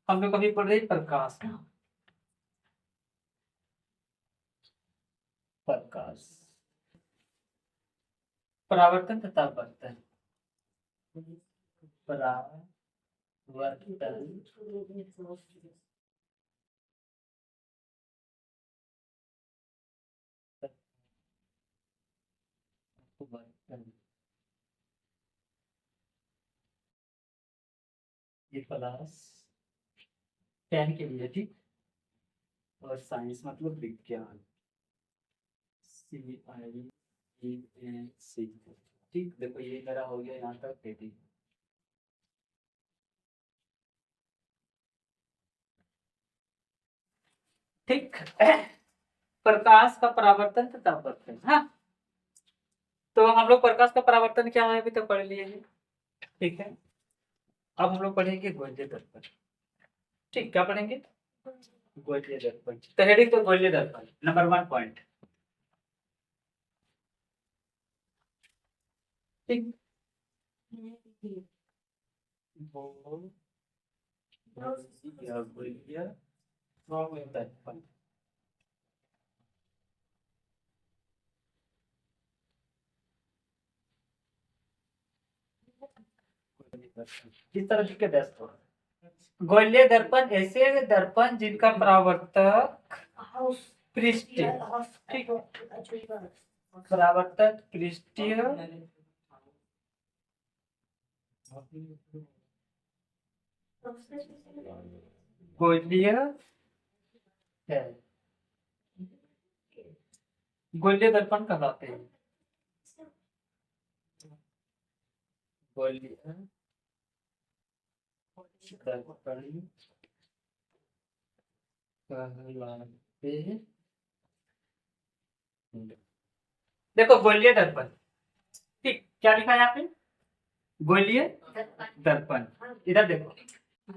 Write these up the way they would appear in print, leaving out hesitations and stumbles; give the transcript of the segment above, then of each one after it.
हम लोग अभी पढ़ रहे हैं प्रकाश। प्रकाश, परावर्तन तथा अपवर्तन। परावर्तन अपवर्तन, ये क्लास 10 के लिए, ठीक। और साइंस मतलब विज्ञान, CIENC, ठीक। देखो ये मेरा हो गया यहाँ तक हेडिंग। ठीक। प्रकाश का परावर्तन तथा अपवर्तन। हाँ, तो हम लोग प्रकाश का परावर्तन क्या है अभी तक पढ़ लिए हैं, ठीक है। अब हम लोग पढ़ेंगे गोलीय दर्पण। ठीक, क्या पढ़ेंगे? गोलीय दर्पण। तो हेडिंग तो गोलीय दर्पण नंबर 1 पॉइंट, ठीक। गोलीय दर्पण, किस तरह के दर्पण? गोलीय दर्पण ऐसे दर्पण जिनका परावर्तक पृष्ठीय, ठीक, परावर्तक पृष्ठीय गोलीय है, गोलीय दर्पण कहलाते हैं। गोलीय दर्पण कहलाते हैं। देखो गोलीय दर्पण, ठीक, क्या लिखा है यहाँ पे? गोलीय दर्पण। इधर देखो,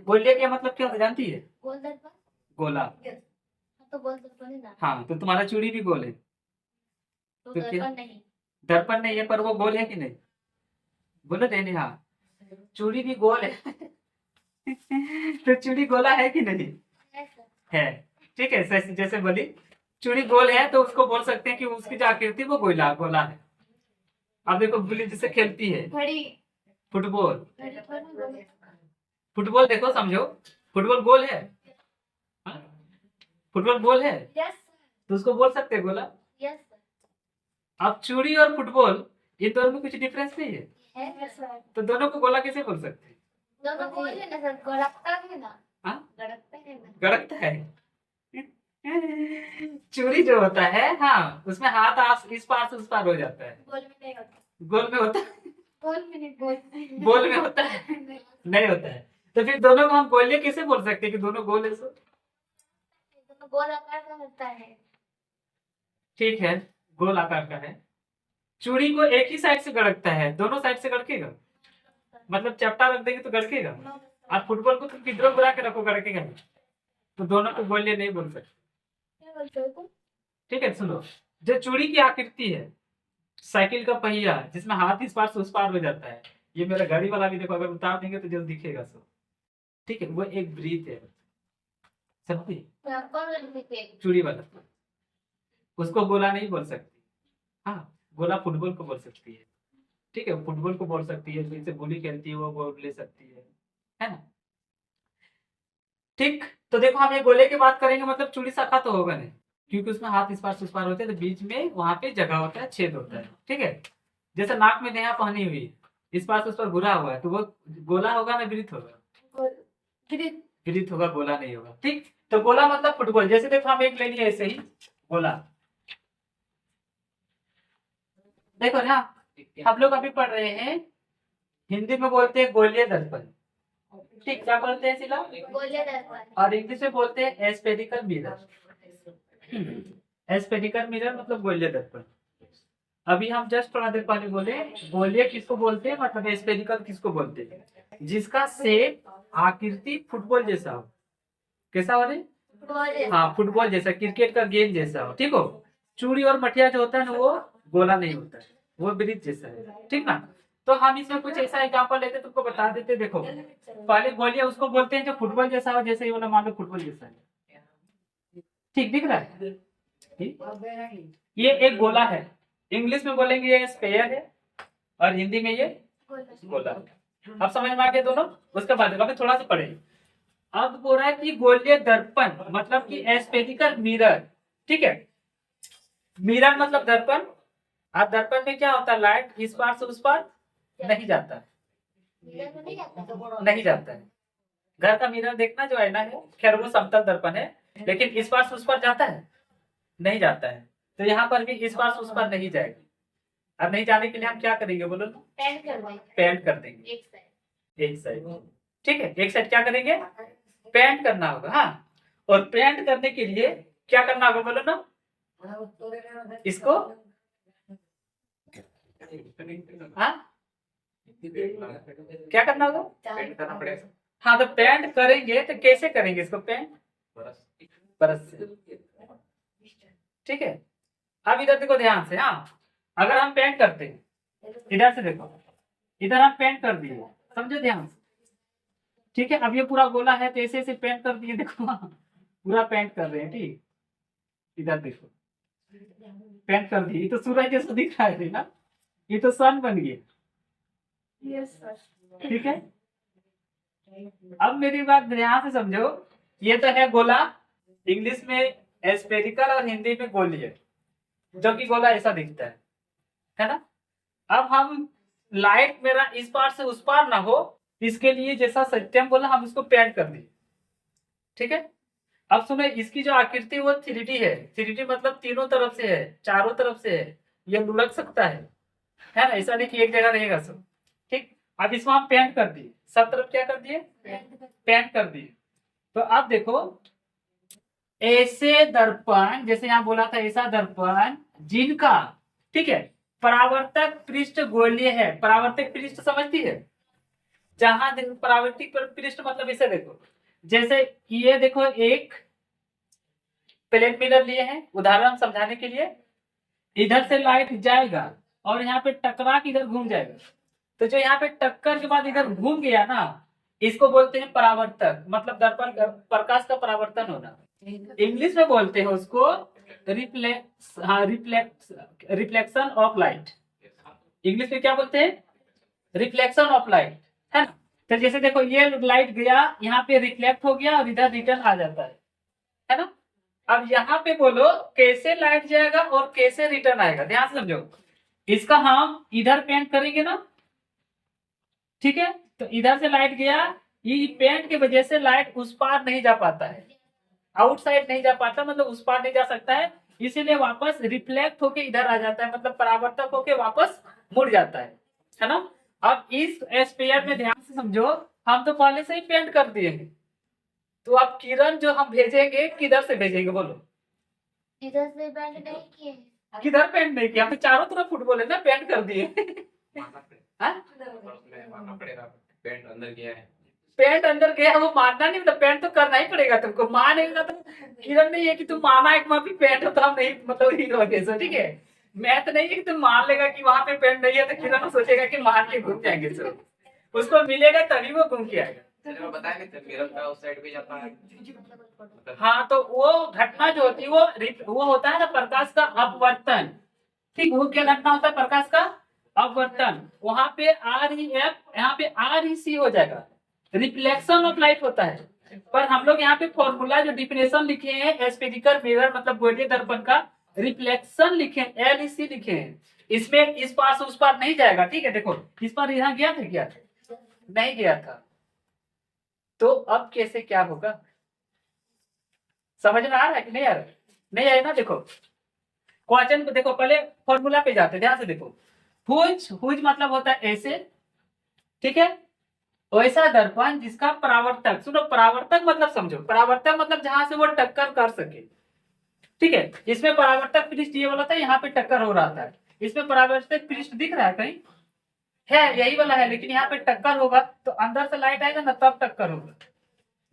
गोलीय का मतलब क्या होता है जानती है? गोला। तो गोल दर्पण है ना। हाँ, तो तुम्हारा चूड़ी भी गोल है, तो क्या दर्पण नहीं है, पर वो गोल है कि नहीं? बोलो देने, हाँ, चूड़ी भी गोल है। तो चूड़ी गोला है कि नहीं? है, ठीक है। जैसे बोली चूड़ी गोल है तो उसको बोल सकते हैं कि उसकी जो आकृति वो गोला गोला है। अब देखो गुल्ली जिससे खेलती है, फुटबॉल, फुटबॉल देखो समझो, फुटबॉल गोल है, फुटबॉल गोल है, तो उसको बोल सकते हैं गोला। अब चूड़ी और फुटबॉल ये दोनों में कुछ डिफरेंस नहीं है, तो दोनों को गोला कैसे बोल सकते हैं? दोनों गोल है ना सर, गड़कता है ना। हाँ, गड़कता है। चूड़ी जो होता है, हाँ, उसमें हाथ इस पार से उस पार हो जाता है, गोल में नहीं होता। गोल में होता है, गोल में होता है, नहीं होता है। तो फिर दोनों को हम गोलीय कैसे बोल सकते हैं कि दोनों गोल है? सो गोल आकार का होता है, ठीक है, गोल आकार का है। चूड़ी को एक ही साइड से गड़कता है, दोनों साइड से गड़केगा? मतलब चपटा रख देंगे तो गड़केगा? और फुटबॉल को तुम किधरों बुला के रखो, गड़केगा नहीं। तो दोनों को गोलीय नहीं बोल सकते, ठीक है। सुनो, जो चूड़ी की आकृति है, साइकिल का पहिया जिसमें हाथ इस पार से उस पार हो जाता है, ये मेरा गाड़ी वाला भी देखो, अगर उतार देंगे तो जल्द दिखेगा सब, ठीक है। वो एक वृत्त है, समझे? चूड़ी वाला, उसको गोला नहीं बोल सकती। हाँ, गोला फुटबॉल को बोल सकती है, ठीक है, फुटबॉल को बोल सकती है, जिनसे गोली खेलती है वो बोल ले सकती है ना, ठीक। तो देखो हम ये गोले की बात करेंगे, मतलब चूड़ी शाखा तो होगा नहीं, क्योंकि उसमें हाथ इस पार से उस पार होते हैं, तो बीच में वहां पे जगह होता है, छेद होता है, ठीक है। जैसे नाक में नेहा पहनी हुई है, इस पार से उस पार घुरा हुआ है, तो वो गोला होगा ना वृत्त होगा? वृत्त होगा, गोला नहीं होगा, ठीक। तो गोला मतलब फुटबॉल। जैसे देखो हम एक ले लिए ऐसे ही गोला, देखो ना, हम लोग अभी पढ़ रहे हैं, हिंदी में बोलते हैं गोलीय दर्पण, ठीक, क्या बोलते हैं सिला? गोलीय दर्पण। और इंग्लिश में बोलते हैं एस्फेरिकल मिरर। एस्फेरिकल मिरर मतलब गोलीय दर्पण। अभी हम जस्ट थोड़ा देर पहले बोले गोलीय किसको बोलते हैं, मतलब एस्फेरिकल किसको बोलते हैं? जिसका शेप, आकृति फुटबॉल जैसा हो। कैसा हो रही? हाँ, फुटबॉल जैसा, क्रिकेट का गेंद जैसा हो, ठीक हो। चूड़ी और मठिया जो होता है ना, वो गोला नहीं होता है, वो वृत्त जैसा है, ठीक ना। तो हम इसमें कुछ ऐसा एग्जांपल लेते तुमको बता देते। देखो पहले गोलियां उसको बोलते हैं जो फुटबॉल जैसा हो, जैसे ये वाला मान लो फुटबॉल जैसा है, ठीक दिख रहा है। ठीक? ये एक गोला है, इंग्लिश में बोलेंगे ये स्फेयर है और हिंदी में ये गोला है। अब समझ में आ गया दोनों। उसके बाद अभी थोड़ा सा पढ़े। अब बोल रहा है कि गोलीय दर्पण मतलब कि एस्फेरिकल मिरर, ठीक है। मिरर मतलब दर्पण। अब दर्पण में क्या होता है, लाइट इस पार से उस पार नहीं जाता है, नहीं जाता है। घर का मिरर देखना जो आईना है, खैर वो समतल दर्पण है, लेकिन इस पार से उस पार जाता है, नहीं जाता है। तो यहाँ पर भी इस पार से उस पार नहीं जाएगी। अब नहीं जाने के लिए हम क्या करेंगे बोलो ना, पेंट कर देंगे एक साइड, ठीक है। एक साइड क्या करेंगे, पेंट करना होगा। हाँ, और पेंट करने के लिए क्या करना होगा बोलो ना, इसको हाँ क्या करना होगा, पेंट करना पड़ेगा। हाँ, तो पेंट करेंगे तो कैसे करेंगे इसको, पेंट ब्रश से, ठीक है। अब इधर देखो ध्यान से। हाँ, अगर हम पेंट करते हैं, इधर से देखो, इधर हम पेंट कर दिए, समझो ध्यान से, ठीक है। अब ये पूरा गोला है तो ऐसे ऐसे पेंट कर दिए, देखो पूरा पेंट कर रहे हैं, ठीक। इधर देखो पेंट कर दिए, ये तो सूरज जैसा दिख रहा है ना, ये तो सन बन गया, ठीक है। अब मेरी बात ध्यान से समझो, ये तो है गोला, इंग्लिश में एस्फेरिकल और हिंदी में गोली है, जो कि गोला ऐसा दिखता है ना। अब हम लाइट मेरा इस पार से उस पार ना हो, इसके लिए जैसा सत्यम बोला हम इसको पेंट कर दिए, ठीक है। अब सुनो, इसकी जो आकृति वो 3D है। 3D मतलब तीनों तरफ से है, चारों तरफ से है, ये लुढ़क सकता है ना, ऐसा नहीं कि एक जगह रहेगा सब, ठीक। अब इसको हम पेंट कर दिए, सब तरफ क्या कर दिए, पेंट कर दिए। तो अब देखो, ऐसे दर्पण, जैसे यहाँ बोला था ऐसा दर्पण जिनका, ठीक है, परावर्तक पृष्ठ गोलीय है। परावर्तक पृष्ठ समझती है, जहां परावर्तिक पृष्ठ मतलब इसे देखो, जैसे ये देखो एक प्लेन मिरर लिए हैं उदाहरण समझाने के लिए, इधर से लाइट जाएगा और यहाँ पे टकरा के इधर घूम जाएगा, तो जो यहाँ पे टक्कर के बाद इधर घूम गया ना, इसको बोलते हैं परावर्तक, मतलब दर्पण प्रकाश का परावर्तन होना। इंग्लिश में बोलते हैं उसको रिफ्लेक्शन ऑफ लाइट। इंग्लिश में क्या बोलते हैं, रिफ्लेक्शन ऑफ लाइट, है ना। तो जैसे देखो ये लाइट गया यहाँ पे रिफ्लेक्ट हो गया और इधर रिटर्न आ जाता है ना। अब यहाँ पे बोलो कैसे लाइट जाएगा और कैसे रिटर्न आएगा, ध्यान से समझो। इसका हम इधर पेंट करेंगे ना, ठीक है, तो इधर से लाइट गया, ये पेंट की वजह से लाइट उस पार नहीं जा पाता है, आउटसाइड नहीं जा पाता, मतलब उस पार नहीं जा सकता है, इसीलिए वापस रिफ्लेक्ट होके इधर आ जाता है, मतलब परावर्तक होके वापस मुड़ जाता है ना। अब इस स्फीयर में ध्यान से समझो, हम तो पहले से ही पेंट कर दिए हैं, तो अब किरण जो हम भेजेंगे किधर से भेजेंगे बोलो, इधर से पेंट नहीं किए, किधर पेंट नहीं किया, हम चारों तरफ फुटबॉल है ना, पेंट कर दिए पेंट अंदर गया है, पेंट अंदर गया, वो मानना नहीं, मतलब पेंट तो करना ही पड़ेगा तुमको, मानेगा तो किरण नहीं है कि तुम माना एक वहां भी पेंट हो तो हम नहीं, मतलब हीरो कैसे, ठीक है। मैथ नहीं है कि तुम मान लेगा कि वहां पे पेंट नहीं है तो किरण सोचेगा कि मान के घूम जाएंगे सब, उसको मिलेगा तभी वो घूम के आएगा। बताएंगे मिरर का उस साइड भी जाता है। हाँ, तो वो घटना जो होती है वो होता है ना प्रकाश का अपवर्तन, ठीक। वो क्या घटना होता है, प्रकाश का अपवर्तन। वहां पे REF, यहाँ पे REC हो जाएगा, रिफ्लेक्शन ऑफ लाइट होता है। पर हम लोग यहाँ पे फॉर्मूला जो डिफिनेशन लिखे हैं स्फेरिकल मिरर मतलब गोलीय दर्पण का, रिफ्लेक्शन लिखे LEC लिखे हैं, इसमें इस पार से उस पार नहीं जाएगा, ठीक है। देखो इस पार यहाँ गया था क्या, नहीं गया था, तो अब कैसे क्या होगा, समझ में आ रहा है कि नहीं आ रहा है, नहीं आया ना। देखो क्वेश्चन को देखो, पहले फॉर्मूला पे जाते, ध्यान से देखो। हुज मतलब होता है ऐसे, ठीक है। वैसा दर्पण जिसका परावर्तक, सुनो परावर्तक मतलब समझो, परावर्तक मतलब जहां से वो टक्कर कर सके, ठीक है। इसमें परावर्तक पृष्ठ ये वाला था, यहाँ पे टक्कर हो रहा था, इसमें परावर्तक पृष्ठ दिख रहा है कहीं, है यही वाला है, लेकिन यहाँ पे टक्कर होगा तो अंदर से लाइट आएगा ना, तब टक्कर होगा।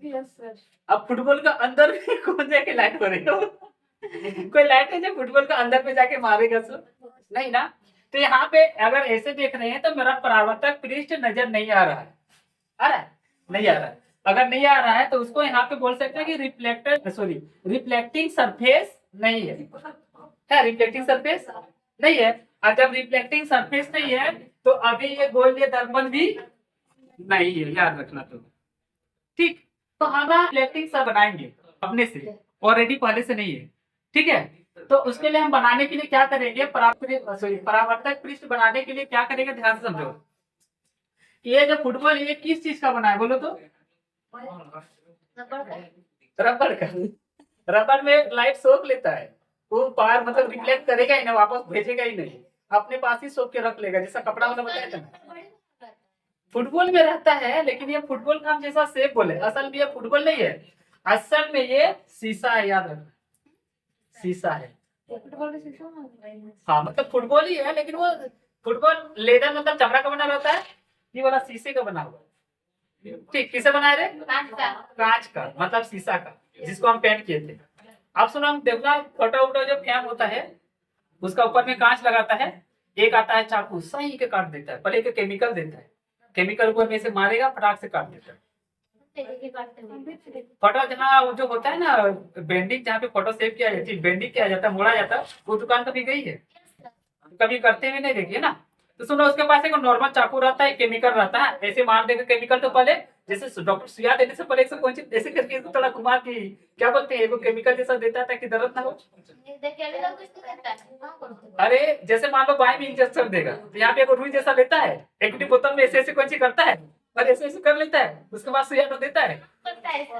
Yes sir. अब फुटबॉल का अंदर में कौन जाके लाइट मारेगा कोई लाइट है जो फुटबॉल का अंदर में जाके मारेगा सर, नहीं ना। तो यहाँ पे अगर ऐसे देख रहे हैं तो मेरा परावर्तक पृष्ठ नजर नहीं आ रहा है। आ रहा है? नहीं आ रहा है। अगर नहीं आ रहा है तो उसको यहाँ पे बोल सकते हैं कि रिफ्लेक्टिंग सरफेस नहीं है रिफ्लेक्टिंग सरफेस नहीं है। और जब रिफ्लेक्टिंग सरफेस नहीं है तो अभी ये गोलीय दर्पण भी नहीं है, याद रखना। तो ठीक, तो हम रिफ्लेक्टिंग सब बनाएंगे अपने से, ऑलरेडी पहले से नहीं है। ठीक है, तो उसके लिए हम बनाने के लिए क्या करेंगे, परावर्तक पृष्ठ बनाने के लिए क्या करेंगे, ध्यान से समझो। ये जो फुटबॉल ये किस चीज का बना है बोलो तो? रबर का। रबर में लाइट सोख लेता है, वो बाहर मतलब रिफ्लेक्ट करेगा ही ना, वापस भेजेगा ही नहीं, अपने पास ही सोख के रख लेगा, जैसा कपड़ा वाला बताया था ना। फुटबॉल में रहता है, लेकिन ये फुटबॉल का हम जैसा शेप बोले, असल में ये फुटबॉल नहीं है, असल में ये शीशा है, याद रखना, शीशा है। हाँ मतलब फुटबॉल ही है, लेकिन वो फुटबॉल लेदर मतलब चमड़ा का बना रहता है, ये वाला शीशे का बना हुआ। ठीक, किसे बनाए रे? कांच का, मतलब शीशा का, जिसको हम पेंट किए थे। अब सुनो, हम देखना फोटो वोटो जो फ्रेम होता है उसका ऊपर में कांच लगाता है, एक आता है चाकू, सही के काट देता है, पहले के केमिकल देता है, केमिकल ऊपर में से मारेगा, फटाक से काट देता है। फोटो जहाँ जो होता है ना बेंडिंग, जहाँ पे फोटो सेव किया जाती है, बेंडिंग किया जाता है, मोड़ा जाता है, वो दुकान कभी गई है? कभी करते हुए नहीं देखिए ना। तो सुनो, उसके पास एक नॉर्मल चाकू रहता है, केमिकल रहता है, ऐसे मार देगा केमिकल, तो पहले जैसे डॉक्टर सुइया देने से पहले कौन सी ऐसे करके इसको थोड़ा घुमा के क्या बोलते हैं, वो केमिकल जैसा देता है ताकि दर्द ना हो। अरे जैसे मान लो बाई में इंजेक्शन देगा, तो यहाँ पे एक रुई जैसा लेता है, एक बोतल में ऐसे ऐसे कौन सी करता है और ऐसे ऐसे कर लेता है, उसके बाद सुइया तो देता है,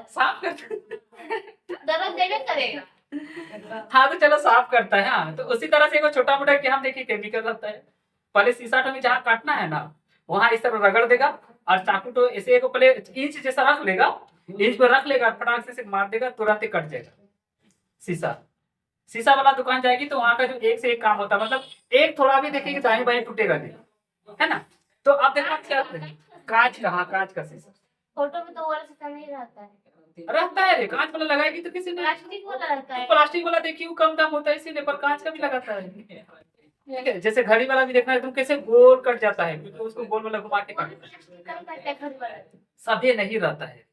साफ करेगा। हाँ तो चलो साफ करता है। हाँ तो उसी तरह से छोटा मोटा कि हम देखिए केमिकल रहता है, पहले शीशा में जहाँ काटना है ना वहां इस तरह रगड़ देगा, और चाकू तो ऐसे एक पहले इंच जैसा रख लेगा, इंच पर रख लेगा, फटाक से मार देगा, तुरंत ही कट जाएगा शीशा। शीशा वाला दुकान जाएगी तो वहां का जो एक से एक काम होता है, मतलब एक थोड़ा भी देखेगी दाएं बाएं टूटेगा नहीं, है ना। तो आप देखो क्या कांच का, हाँ कांच का शीशा। फोटो में तो वाला शीशा नहीं रहता है, रहता है रे, कांच वाला लगाएगी तो किसी ने, प्लास्टिक वाला रहता है। प्लास्टिक वाला देखिए वो कम दाम होता है इसीलिए, पर कांच का भी लगाता है। ठीक है, जैसे घड़ी वाला भी देखना है तुम, कैसे गोल कट जाता है, क्योंकि उसको गोल वाला घुमा के काट, सभी नहीं रहता है।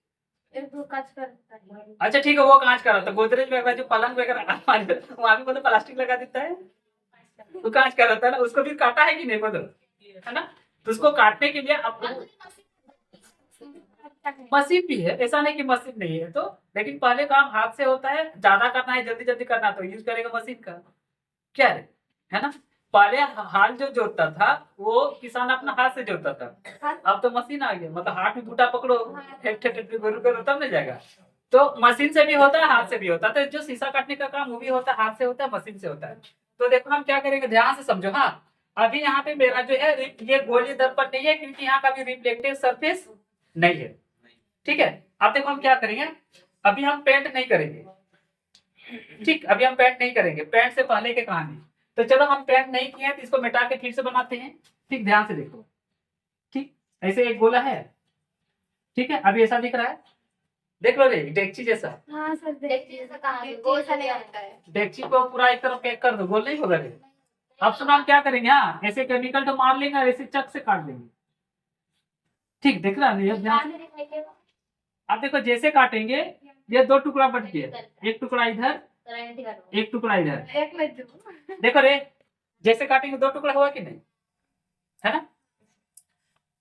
अच्छा ठीक है, वो कांच का रहता है, गोदरेज वगैरह जो पलंग वगैरह वहां भी मतलब प्लास्टिक लगा देता है, तो कांच का रहता है ना, उसको भी काटा है कि नहीं बोलो, है ना। तो उसको काटने के लिए आपको मशीन भी है, ऐसा नहीं कि मशीन नहीं है, तो लेकिन पहले काम हाथ से होता है, ज्यादा करना है, जल्दी जल्दी करना तो यूज करेगा मशीन का, क्या है ना। पहले हाल जो जोतता था वो किसान अपना हाथ से जोतता था, अब तो मशीन आ गया, मतलब हाथ में बूटा पकड़ो करो तब नहीं जाएगा। तो मशीन से भी होता है, हाथ से भी होता है, तो जो शीशा काटने का काम वो भी होता है, हाथ से होता है, मशीन से होता है। तो देखो हम क्या करेंगे, ध्यान से समझो। हाँ अभी यहाँ पे मेरा जो है ये गोलीय दर्पण नहीं है, क्योंकि यहाँ का भी रिफ्लेक्टिव सरफेस नहीं है। ठीक है, अब देखो हम क्या करेंगे, अभी हम पेंट नहीं करेंगे, ठीक, अभी हम पेंट नहीं करेंगे, पेंट से पहले की कहानी। तो चलो हम पेंट नहीं किए तो इसको मिटा के फिर से बनाते हैं। ठीक, ध्यान से देखो, ठीक, ऐसे एक गोला है, ठीक है, अभी ऐसा दिख रहा है, देख लो रे, डेगची जैसा। हाँ सर, डेगची जैसा कहाँ है, गोल सा नहीं आता है। डेगची को पूरा एक तरफ पैक कर दो, गोल नहीं होगा रे। अब सुनो हम क्या करेंगे, हाँ ऐसे केमिकल तो मार लेंगे और ऐसे चक से काट देंगे। ठीक, दिख रहा है। अब देखो जैसे काटेंगे ये दो टुकड़ा बच गया, एक टुकड़ा इधर, एक टुकड़ा इधर, देखो रे जैसे काटेंगे दो टुकड़ा हुआ कि नहीं, है ना।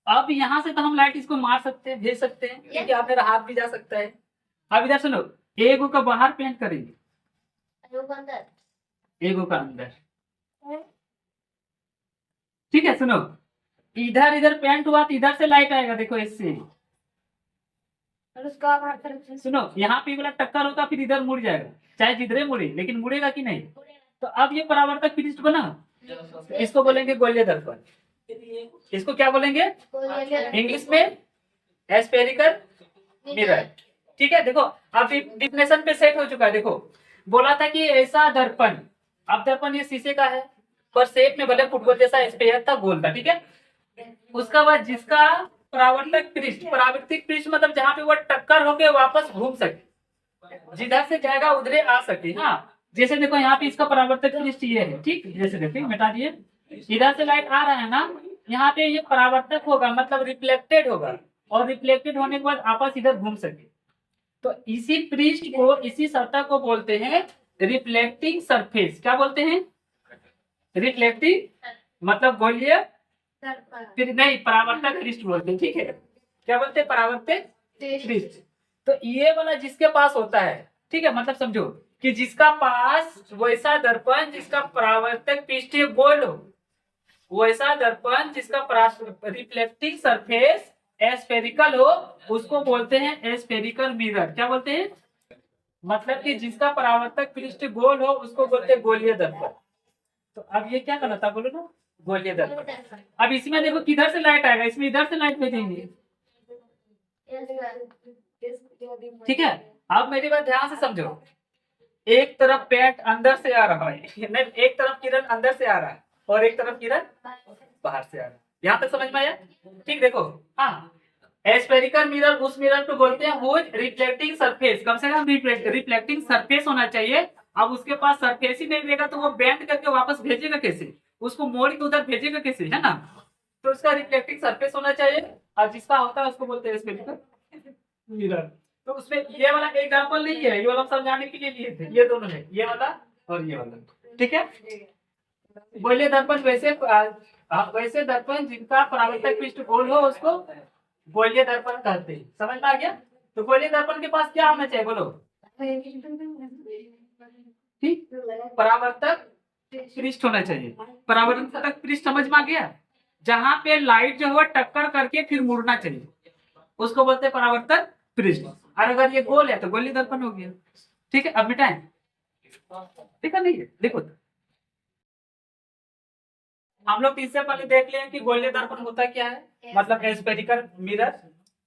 अब यहाँ से तो हम लाइट इसको मार सकते हैं, भेज सकते हैं, क्योंकि आप मेरा हाथ भी जा सकता है। अब इधर सुनो, एगो का बाहर पेंट करेंगे, एगो का अंदर, ठीक है। सुनो इधर इधर पेंट हुआ तो इधर से लाइट आएगा, देखो इससे। और उसका सुनो यहाँ पे वाला टक्कर होगा, फिर इधर मुड़ जाएगा, चाहे जिधरे मुड़े, लेकिन मुड़ेगा कि नहीं। तो अब ये परावर्तक पृष्ठ बना, इसको बोलेंगे गोलीय दर्पण। इसको क्या बोलेंगे इंग्लिश में? एस्फेरिकल मिरर। ठीक है, देखो अब डिफिनेशन पे सेट हो चुका है। देखो बोला था कि ऐसा दर्पण, अब दर्पण ये शीशे का है, पर शेप में भले फुटबॉल जैसा स्पेयर था, गोल था, ठीक है। उसका बाद जिसका परावर्तक पृष्ठ, परावर्तिक पृष्ठ मतलब जहाँ पे वो टक्कर होके वापस घूम सके, जिधर से जाएगा उधरे आ सके। हाँ जैसे देखो यहाँ पे इसका परावर्तक पृष्ठ ये है, ठीक, जैसे देखिए मिटा दिए, इधर से लाइट आ रहा है ना, यहाँ पे ये परावर्तक होगा, मतलब रिफ्लेक्टेड होगा, और रिफ्लेक्टेड होने के बाद आपस इधर घूम सके। तो इसी पृष्ठ को, इसी सतह को बोलते हैं रिफ्लेक्टिंग सरफेस। क्या बोलते हैं? रिफ्लेक्टिंग मतलब गोलीय नहीं, परावर्तक पृष्ठ बोलते हैं। ठीक है, क्या बोलते हैं? परावर्तक पृष्ठ। तो ये वाला जिसके पास होता है, ठीक है, मतलब समझो कि जिसका पास वैसा दर्पण जिसका परावर्तक पृष्ठ गोल हो, वैसा दर्पण जिसका रिफ्लेक्टिंग सरफेस एस्फेरिकल हो, उसको बोलते हैं एस्फेरिकल मिरर। क्या बोलते हैं? मतलब कि जिसका परावर्तक पृष्ठ गोल हो उसको बोलते हैं गोलीय दर्पण। तो अब ये क्या करना था, बोलो ना, गोलीय दर्पण। अब इसमें देखो किधर से लाइट आएगा, इसमें इधर से लाइट भेजेंगे। ठीक है, अब मेरी बात ध्यान से समझो। एक तरफ पेंट अंदर से आ रहा है, नहीं, एक तरफ किरण अंदर से आ रहा है और एक तरफ किरण बाहर से आ रहा है। यहाँ तक समझ में आया? ठीक, देखो, हाँ, एस्फेरिकल मिरर उस मिरर को बोलते हैं वो रिफ्लेक्टिंग सरफेस, कम से कम रिफ्लेक्टिंग सरफेस होना चाहिए। अब उसके पास सरफेस ही नहीं देगा तो वो बेंड करके वापस भेजेगा कैसे, उसको मोड़ के उधर भेजेगा कैसे, है ना? तो उसका रिफ्लेक्टिंग सरफेस होना चाहिए, और जिसका होता है उसको बोलते हैं एस्फेरिकल मिरर। तो उसमें ये वाला एग्जांपल नहीं है, ये वाला समझाने के लिए लिए थे, ये दोनों है, ये वाला और ये वाला। ठीक है, गोलीय दर्पण वैसे दर्पण जिनका परावर्तक पृष्ठ गोल हो उसको गोलीय दर्पण कहते हैं। समझ में आ गया? तो गोलीय दर्पण के पास क्या होना चाहिए, बोलो? ठीक, परावर्तक पृष्ठ होना चाहिए। परावर्तक पृष्ठ समझ में आ गया? जहां पे लाइट जो है टक्कर करके फिर मुड़ना चाहिए, उसको बोलते हैं परावर्तक पृष्ठ। और अगर ये गोल है तो गोलीय दर्पण हो गया। ठीक है, अब मिटाएं। ठीक है, नहीं है, देखो हम लोग इससे पहले देख लें कि गोलीय दर्पण होता क्या है, मतलब एस्फेरिकल मिरर।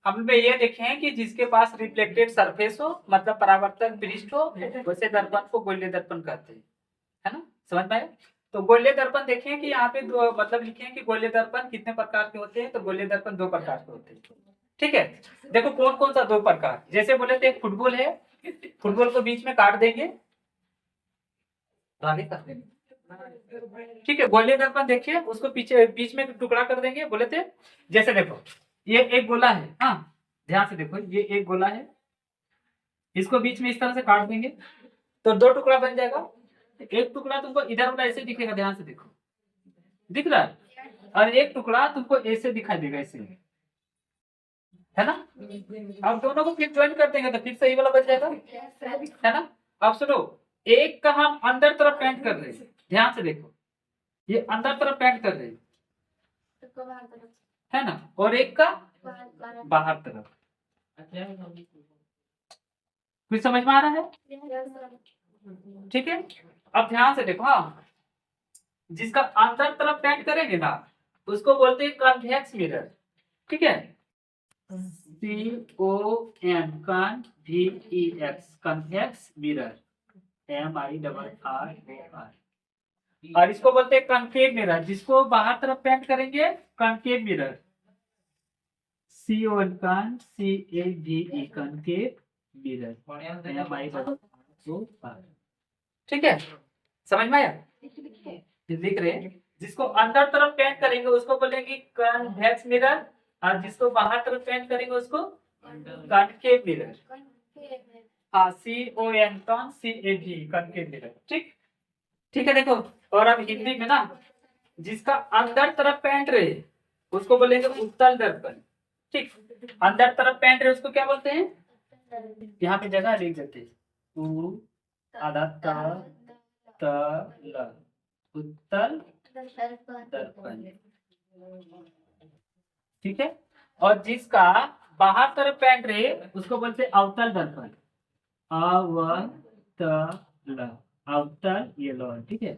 हम लोग ये देखे हैं कि जिसके पास रिफ्लेक्टेड सरफेस हो, मतलब परावर्तक पृष्ठ हो, वैसे दर्पण को गोलीय दर्पण कहते हैं, है ना? समझ में आया? तो गोलीय दर्पण देखें कि यहाँ पे दो मतलब लिखे हैं कि गोलीय दर्पण कितने प्रकार के होते हैं। तो गोलीय दर्पण दो प्रकार के होते हैं। ठीक है, देखो कौन कौन सा दो प्रकार, जैसे बोले थे फुटबॉल है, फुटबॉल को बीच में काट देंगे, ठीक है, गोलीय दर्पण देखिए, उसको पीछे बीच में टुकड़ा कर देंगे, बोले थे। जैसे देखो ये एक गोला है, हाँ ध्यान से देखो, ये एक गोला है, इसको बीच में इस तरह से काट देंगे तो दो टुकड़ा बन जाएगा। एक टुकड़ा तुमको इधर उधर ऐसे दिखेगा, ध्यान से देखो, दिख रहा है, और एक टुकड़ा तुमको ऐसे दिखाई देगा, ऐसे, है ना? अब दोनों को फिर ज्वाइन कर देंगे तो फिर सही वाला बन जाएगा, है ना? अब सुनो, एक का हम अंदर तरफ पेंट कर रहे हैं, ध्यान से देखो, ये अंदर तरफ पेंट कर रहे हैं, है ना? और एक का बाहर तरफ। कुछ समझ में आ रहा है? ठीक है, अब ध्यान से देखो, हाँ, जिसका अंदर तरफ पेंट करेंगे ना उसको बोलते हैं कन्वेक्स मिरर। ठीक है, CON CONVEX convex mirror, MIRROR। और इसको बोलते हैं कनकेव मिरर, जिसको बाहर तरफ पेंट करेंगे concave mirror, CON CAVE concave mirror, MIRROR। ठीक है, समझ में आया? लिख रहे हैं, जिसको अंदर तरफ पेंट करेंगे उसको बोलेंगे कन्वेक्स मिरर, और जिसको बाहर तरफ पेंट करेंगे उसको कनकेव मिरर। हाँ, CON CAVE कनकेव मिरर। ठीक, ठीक है, देखो, और अब हिंदी में ना जिसका अंदर तरफ पेंट रहे उसको बोलेंगे उत्तल दर्पण। ठीक, अंदर तरफ पेंट रहे उसको क्या बोलते हैं? यहाँ पे जगह लिख देते हैं, आधा उत्तल दर्पण। ठीक है, और जिसका बाहर तरफ पेंट रहे उसको बोलते हैं अवतल दर्पण, अवतल ये लो, ठीक है।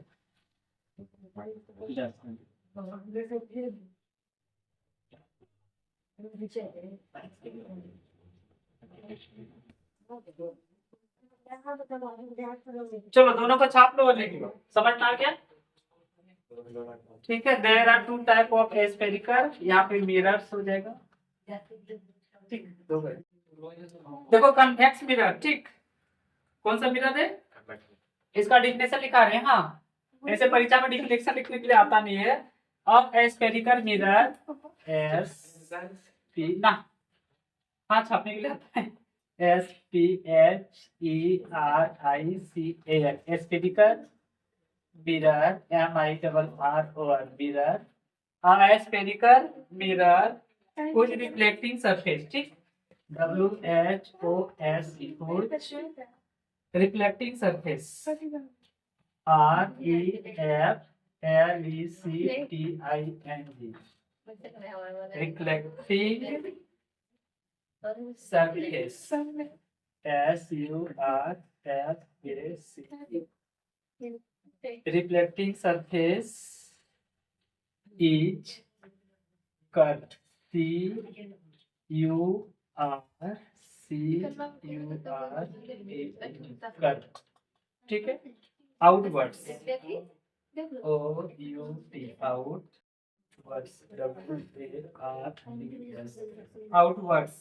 चलो दोनों को छाप लो और लिख लो, समझ में आ गया? ठीक है, there are two type of spherical, यहाँ पे मिरर्स हो जाएगा। ठीक, देखो कन्वेक्स मिरर, ठीक, कौन सा मिरर है? इसका डिफिनेशन लिखा रहे हैं, हाँ, ऐसे परीक्षा में डिफ्लेक्शन लिखने के लिए आता नहीं है। अब स्फेरिकल मिरर एस पी ना, हाँ छापने के लिए आता है, SPHERICAL spherical mirror MIRR mirror spherical mirror कुछ रिफ्लेक्टिंग सरफेस, ठीक, WHOSE कुछ reflecting surface REFLECTING reflecting surface SURFAC reflecting surface is cut CURCUR, ठीक है, outwards OUT outwards outwards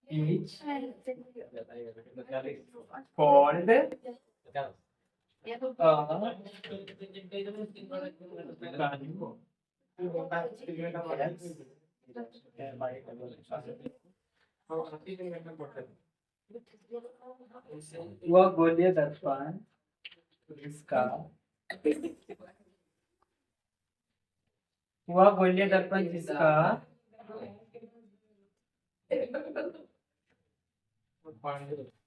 is called वह गोलीय दर्पण जिसका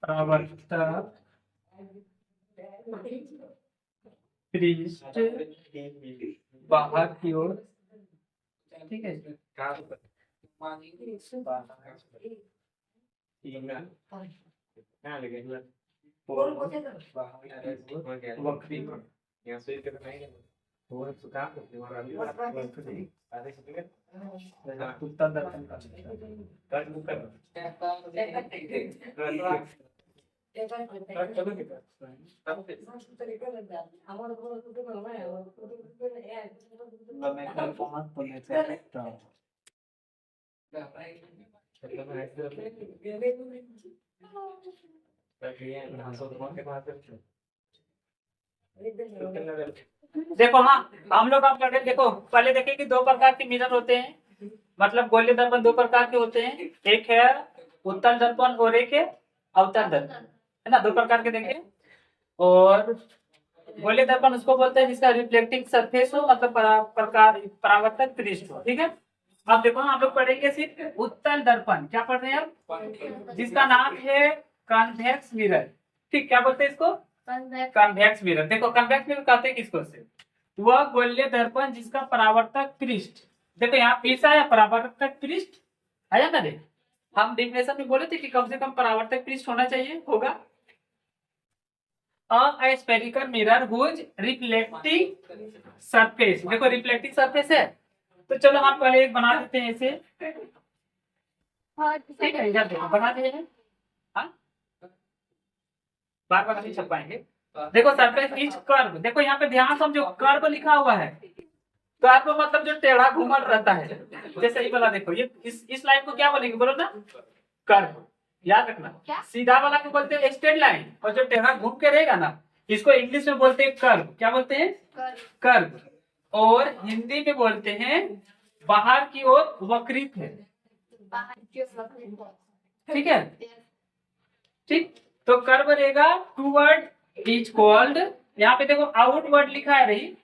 परावर्तक पृष्ठ बाहर की ओर, ठीक है, वक्रीकरण उत्तर दर्पण का देखो, हाँ हम लोग आप करके देखो, पहले देखे कि दो प्रकार के मिरर होते हैं, मतलब गोलीय दर्पण दो प्रकार के होते हैं, एक है उत्तल दर्पण और एक है अवतल दर्पण, है ना, दो प्रकार के देखे। और गोलीय दर्पण उसको बोलते हैं जिसका रिफ्लेक्टिंग सरफेस हो, मतलब परावर्तक पृष्ठ हो, ठीक है। अब देखो हम लोग पढ़ेंगे सिर्फ उत्तल दर्पण, क्या पढ़ रहे हैं अब, जिसका नाम है कन्वेक्स मिरर, ठीक, क्या बोलते हैं इसको, कन्वेक्स मिरर। देखो कन्वेक्स मिरर कहते हैं किसको से, वह गोलीय दर्पण जिसका परावर्तक पृष्ठ, देखो यहाँ पीछा है परावर्तक पृष्ठ आया ना, देख हम डेफिनेशन में बोले थे कि कम से कम परावर्तक पृष्ठ होना चाहिए, होगा। A spherical mirror whose reflecting surface, देखो रिफ्लेक्टिंग सरफेस है, तो चलो हम पहले एक बना देते हैं इसे, ठीक है, इधर देखो बना देते हैं, हाँ बार बार नहीं छप पाएंगे। देखो सरफेस इज कर्व, देखो यहाँ पे ध्यान समझो, कर्व लिखा हुआ है, कर्व मतलब जो टेढ़ा घूमल रहता है, जैसे ही बोला, देखो ये इस लाइन को क्या बोलेंगे, बोलो ना, कर्व, याद रखना। सीधा वाला को बोलते हैं स्ट्रेट लाइन, और जो टेढ़ा घूम के रहेगा ना, इसको इंग्लिश में बोलते हैं कर्व, क्या बोलते हैं, कर्व, और हिंदी में बोलते हैं बाहर की ओर वक्रित है, ठीक है, ठीक। तो कर्व रहेगा, टूवर्ड इज कॉल्ड, यहाँ पे देखो आउटवर्ड लिखा है, रही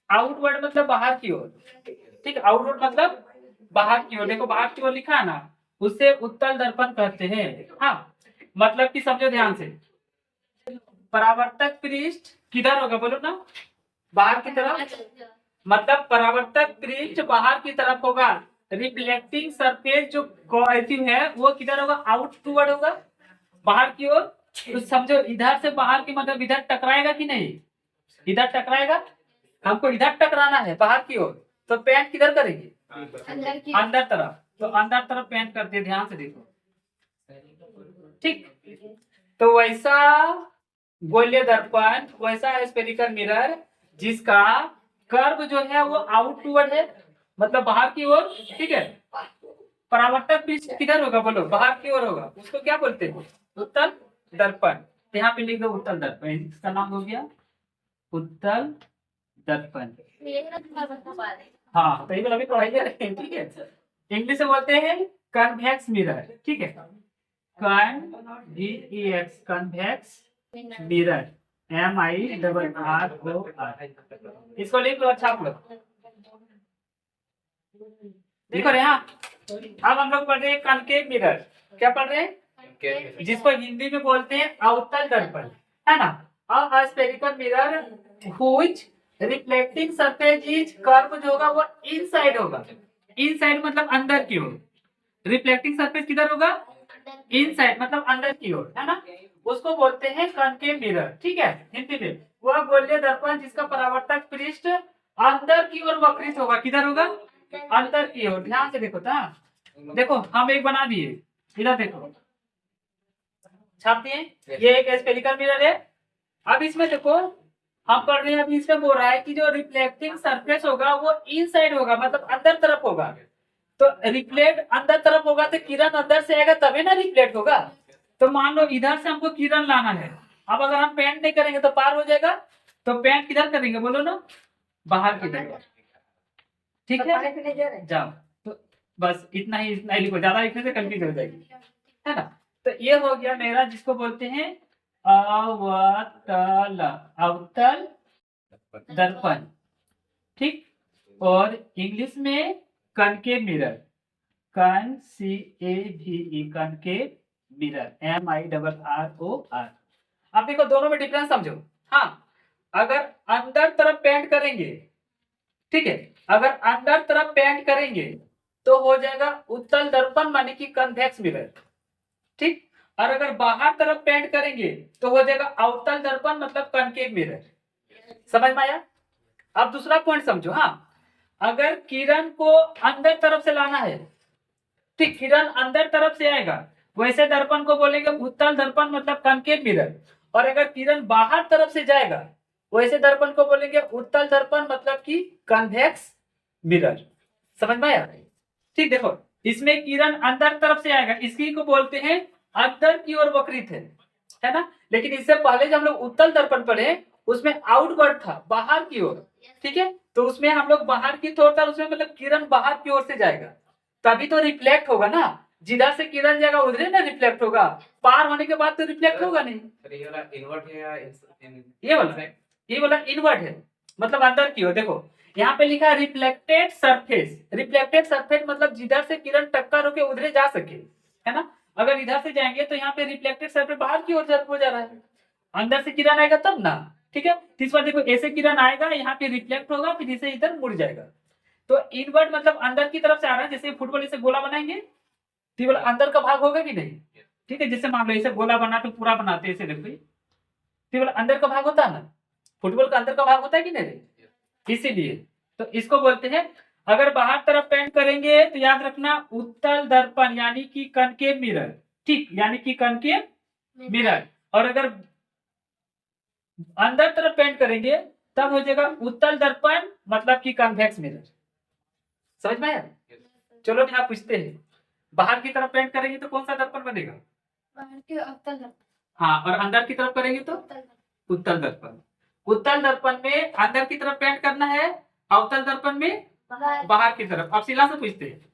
आउटवर्ड मतलब बाहर की ओर, ठीक है, आउटवर्ड मतलब बाहर की ओर, देखो बाहर की ओर लिखा है ना, उसे उत्तल दर्पण कहते हैं। हाँ मतलब कि समझो ध्यान से, परावर्तक पृष्ठ किधर होगा, बोलो ना, बाहर की तरफ, मतलब परावर्तक पृष्ठ बाहर की तरफ होगा, रिफ्लेक्टिंग सरफेस जो कोएसिव है वो किधर होगा, आउटवर्ड होगा, बाहर की ओर। तो समझो इधर से बाहर की मतलब इधर टकराएगा कि नहीं, इधर टकराएगा, हमको इधर टकराना है बाहर की ओर, तो पेंट किधर करेंगे, अंदर तरफ, तो अंदर तरफ पेंट करते हैं, ध्यान से देखो, ठीक। तो वैसा गोलीय दर्पण, वैसा स्फेरिकल मिरर जिसका कर्व जो है वो आउटवर्ड है, मतलब बाहर की ओर, ठीक है, परावर्तक पृष्ठ किधर होगा, बोलो बाहर की ओर होगा, उसको क्या बोलते हैं, उत्तल दर्पण। यहाँ पे लिख दो उत्तल दर्पण, इसका नाम हो गया उत्तल दर्पण। ये ना तुम्हारा बता पा रहे हाँ तो ये अभी पढ़ाई कर रहे हैं, ठीक है। इंग्लिश में बोलते हैं कन्वेक्स मिरर, ठीक है। Convex convex mirror, MIRROR। इसको लिख लो, अच्छा आप लोग देखो रे। हाँ अब हम लोग पढ़ रहे हैं कनकेव मिरर। क्या पढ़ रहे हैं? जिसको हिंदी में बोलते हैं अवतल दर्पण, है ना। A spherical mirror which reflecting surface is curve जो होगा वो इनसाइड होगा। इनसाइड मतलब अंदर की ओर। रिफ्लेक्टिंग सरफेस किधर होगा? इनसाइड मतलब अंदर की ओर, है ना। उसको बोलते हैं कनकेव मिरर, ठीक है। हिंदी में वह गोलीय दर्पण जिसका परावर्तक पृष्ठ अंदर की ओर वक्रित होगा। किधर होगा? अंदर की ओर। ध्यान से देखो था, देखो हम एक बना दिए, इधर देखो छाप दिए। ये एक स्फेरिकल मिरर है। अब इसमें देखो हम पढ़ रहे हैं, अभी इसमें बोल रहा है कि जो रिफ्लेक्टिंग सरफेस होगा वो इनसाइड होगा, मतलब अंदर तरफ होगा। तो रिफ्लेक्ट अंदर तरफ होगा तो किरण अंदर से आएगा तभी ना रिफ्लेक्ट होगा। तो मान लो इधर से हमको किरण लाना है, अब अगर हम पेंट नहीं करेंगे तो पार हो जाएगा। तो पेंट किधर करेंगे बोलो ना? बाहर की तरफ, ठीक है। जाओ तो बस इतना ही लिखो, ज्यादा लिखने से कंफ्यूज हो जाएगी, है ना। तो ये हो गया मेरा, जिसको बोलते हैं अवतल, अवतल दर्पण, ठीक। और इंग्लिश में concave mirror, concave mirror, MIRROR। अब देखो दोनों में डिफरेंस समझो। हाँ अगर अंदर तरफ पेंट करेंगे, ठीक है, अगर अंदर तरफ पेंट करेंगे तो हो जाएगा उत्तल दर्पण माने कि कन्वेक्स मिरर, ठीक। और अगर बाहर तरफ पेंट करेंगे तो हो जाएगा अवतल दर्पण मतलब कनकेव मिरर। समझ में आया? अब दूसरा पॉइंट समझो। हाँ अगर किरण को अंदर तरफ से लाना है, ठीक, किरण अंदर तरफ से आएगा, वैसे दर्पण को बोलेंगे उत्तल दर्पण मतलब कनकेव मिरर। और अगर किरण बाहर तरफ से जाएगा वैसे दर्पण को बोलेंगे उत्तल दर्पण मतलब कि कन्वेक्स मिरर। समझ में आया? ठीक, देखो इसमें किरण अंदर तरफ से आएगा, इसी को बोलते हैं अंदर की ओर वक्रित है ना। लेकिन इससे पहले जब हम लोग उत्तल दर्पण पढ़े उसमें आउटवर्ड था, बाहर की ओर, ठीक है। तो उसमें हम लोग बाहर की ओर था, उसमें मतलब किरण बाहर की ओर से जाएगा तभी तो रिफ्लेक्ट होगा ना। जिधर से किरण जाएगा उधर ना रिफ्लेक्ट होगा, पार होने के बाद तो रिफ्लेक्ट होगा नहीं। इन्वर्ट है या ये वाला इन्वर्ट है, मतलब अंदर की ओर। देखो यहाँ पे लिखा है रिफ्लेक्टेड सरफेस। रिफ्लेक्टेड सरफेस मतलब जिधर से किरण टक्कर होके उधर जा सके, है ना। अगर इधर से जाएंगे तो यहाँ पे रिफ्लेक्टेड सरफेस बाहर की ओर हो जा रहा है, अंदर से किरण आएगा तब ना, ठीक है। इस बार देखो ऐसे किरण आएगा, यहाँ पे रिफ्लेक्ट होगा, फिर इसे इधर मुड़ जाएगा। तो इनवर्ट मतलब अंदर की तरफ से आ रहा है। जैसे फुटबॉल इसे गोला बनाएंगे तो ये अंदर का भाग होगा कि नहीं, ठीक है। जैसे मान लो इसे गोला बना तो पूरा बनाते हैं, इसे देखो तो अंदर का भाग होता है ना, फुटबॉल का अंदर का भाग होता है कि नहीं, इसीलिए तो इसको बोलते हैं। अगर बाहर तरफ पेंट करेंगे तो याद रखना उत्तल दर्पण यानी कि कनकेव मिरर, ठीक, यानी कि कनकेव मिरर। और अगर अंदर तरफ पेंट करेंगे तब हो जाएगा उत्तल दर्पण मतलब कि कन्वेक्स मिरर। समझ में आया? चलो यहाँ पूछते हैं, बाहर की तरफ पेंट करेंगे तो कौन सा दर्पण बनेगा? बाहर के अवतल दर्पण। हाँ, और अंदर की तरफ करेंगे तो उत्तल दर्पण। उत्तल दर्पण में अंदर की तरफ पेंट करना है, अवतल दर्पण में बाहर की तरफ। अब सिला से पूछते हैं,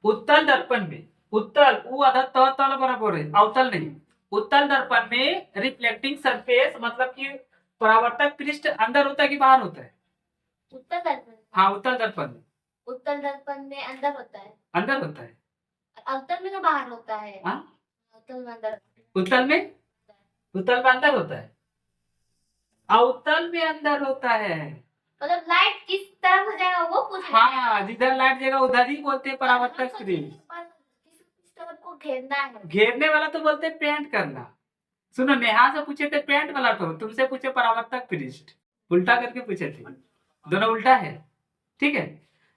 उत्तल दर्पण में, उत्तल उ आधा त तल बराबर है, अवतल नहीं। उत्तल दर्पण में रिफ्लेक्टिंग सरफेस मतलब कि परावर्तक पृष्ठ अंदर होता है कि बाहर होता है? उत्तल दर्पण। हाँ उत्तल दर्पण में, उत्तल दर्पण में अंदर होता है। अंदर होता है। अवतल में तो बाहर होता है। हाँ अवतल में अंदर। उत्तल में, उत्तल में अंदर होता है, अवतल में अंदर होता है। मतलब लाइट किस तरफ से जाएगा वो पूछ रहे हैं। हाँ जिधर लाइट जाएगा उधर ही बोलते हैं परावर्तक पृष्ठ। किस तरफ को घेरना है। घेरने वाला तो बोलते हैं पेंट करना। सुनो नेहा से पूछे थे पेंट वाला, तो तुमसे पूछे परावर्तक पृष्ठ, उल्टा करके पूछे थे, दोनों उल्टा है, ठीक है।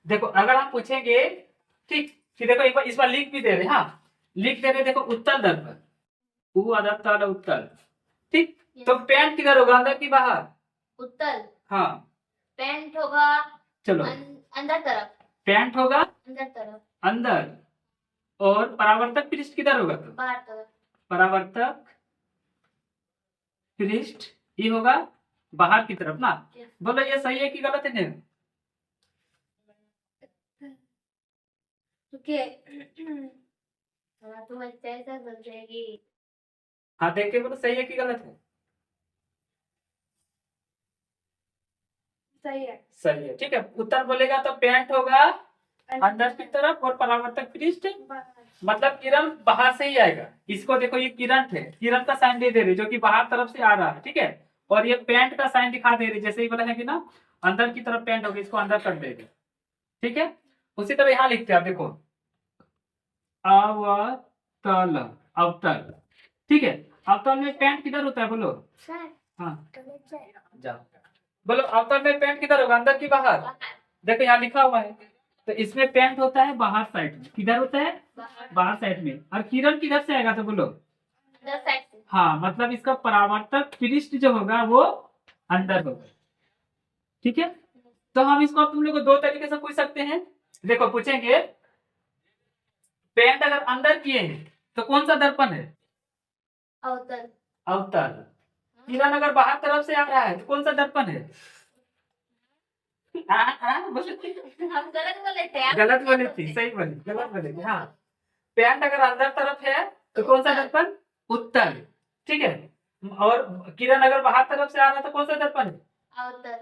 देखो अगर हम पूछेंगे, ठीक, कि देखो एक बार इस बार लिख भी दे रहे, हाँ लिख दे रहे, देखो उत्तल दर्पण उ आधा तल उत्तल, ठीक। तो पेंट किधर होगा, अंदर की बाहर? उत्तल। हाँ पेंट होगा चलो अंदर तरफ। पेंट होगा अंदर तरफ। अंदर, और परावर्तक पृष्ठ किधर होगा? तो बाहर तरफ। परावर्तक पृष्ठ ये होगा बाहर की तरफ ना। बोलो ये सही है कि गलत है? नहीं तुम ऐसा समझेगी। हाँ देख के बोलो सही है कि गलत है? सही है। सही है, ठीक है। उत्तर बोलेगा तो पैंट होगा अंदर की तरफ और परावर्तक पृष्ठ मतलब किरण बाहर से ही आएगा। इसको देखो ये किरण है, किरण का साइन दे रही जो कि बाहर तरफ से आ रहा है, ठीक है। और ये पैंट का साइन दिखा दे रही, जैसे ही बोला है कि ना अंदर की तरफ पैंट होगी, इसको अंदर कर देगा, ठीक है। उसी तरह यहाँ लिखते हैं आप देखो अवतल, अवतल, ठीक है। अवतल में पैंट किधर होता है बोलो? हाँ जाओ बोलो अवतल में पैंट किधर होगा, अंदर की बाहर? देखो यहाँ लिखा हुआ है, तो इसमें पैंट होता है बाहर साइड में। किधर होता है? बाहर साइड में। और किरण किधर से आएगा तो बोलो? हाँ मतलब इसका परावर्तक पृष्ठ जो होगा वो अंदर होगा, ठीक है। तो हम इसको तुम लोग को दो तरीके से पूछ सकते हैं। देखो पूछेंगे पैंट अगर अंदर किए हैं तो कौन सा दर्पण है? अवतल। अवतल। किरण अगर बाहर तरफ से आ रहा है तो कौन सा दर्पण है? हम गलत बोले थे। गलत बोली थी, सही बोली, गलत बोली थी। हाँ पैंट अगर अंदर तरफ है तो कौन सा दर्पण? उत्तल, ठीक है। और किरण अगर बाहर तरफ से आ रहा है तो कौन सा दर्पण है? अवतल।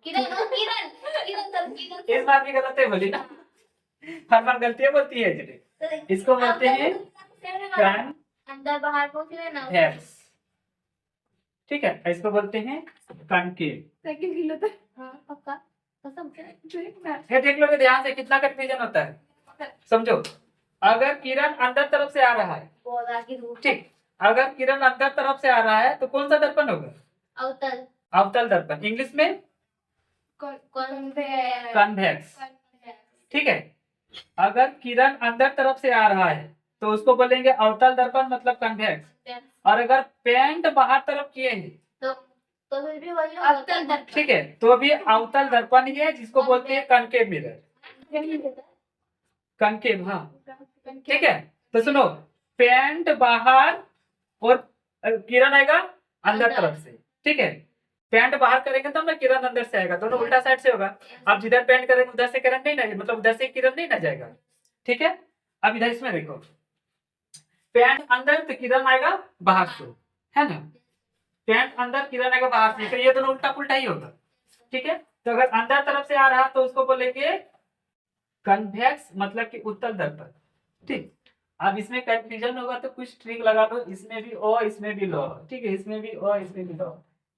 किरण किरण किरण किरण। इस बार भी गलत है बोली ना, हर बार गलतियां बोलती है जी। इसको बोलते हैं अंदर बाहर पूछ रहे ना, ठीक है। इसको बोलते हैं कॉनकेव। पक्का कसम से। ये देख लोगे ध्यान से कितना कंफ्यूजन होता है, समझो। अगर किरण अंदर तरफ से आ रहा है, ठीक, अगर किरण अंदर तरफ से आ रहा है तो कौन सा दर्पण होगा? अवतल। अवतल दर्पण, इंग्लिश में कॉन्वेक्स, ठीक है। अगर किरण अंदर तरफ से आ रहा है तो उसको बोलेंगे अवतल दर्पण मतलब कॉन्वेक्स। और अगर पैंट बाहर तरफ किए हैं तो फिर भी वही अवतल दर्पण, ठीक है, तो भी अवतल दर्पण ही है, जिसको बोलते हैं कॉनकेव मिरर। कॉनकेव, हाँ ठीक है। तो सुनो पैंट बाहर और किरण आएगा अंदर तरफ से, ठीक है। पैंट बाहर करेंगे तब ना किरण अंदर से आएगा, दोनों उल्टा साइड से होगा। अब जिधर पैंट करेंगे उधर से किरण नहीं ना, मतलब उधर से किरण नहीं ना जाएगा, ठीक है। अब इधर इसमें देखो पैंट अंदर तो किरण आएगा बाहर से, है ना। पैंट अंदर किरण आएगा बाहर से, तो ये दोनों उल्टा पुल्टा ही होगा, ठीक है। तो अगर अंदर तरफ से आ रहा तो उसको बोलेंगे कन्वेक्स मतलब कि उत्तल दर्पण, ठीक। अब इसमें कंफ्यूजन होगा तो कुछ ट्रिक लगा दो, इसमें भी ओ इसमें भी लो, ठीक है। इसमें भी ओ इसमें भी लो।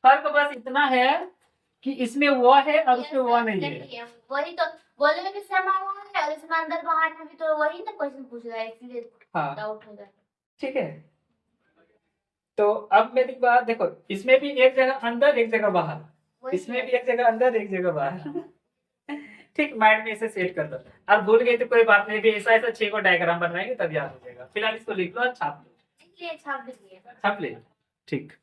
फर्क बस इतना है कि इसमें वो है और उसमें वो नहीं है। वही तो बोलने में भी समान है और इसमें अंदर बाहर में भी तो वही ना क्वेश्चन पूछ रहा है, इसलिए डाउट हो जाता है, ठीक है। तो अब मेरी बात देखो, इसमें भी एक जगह अंदर एक जगह बाहर, इसमें भी एक जगह अंदर एक जगह बाहर ठीक, माइंड में इसे सेट कर दो। अब भूल गए तो कोई बात नहीं, भी ऐसा ऐसा 6 को डायग्राम बनवाएंगे तब याद हो जाएगा। फिलहाल इसको लिख लो और छाप लो। छाप दीजिए, छाप ले, ठीक।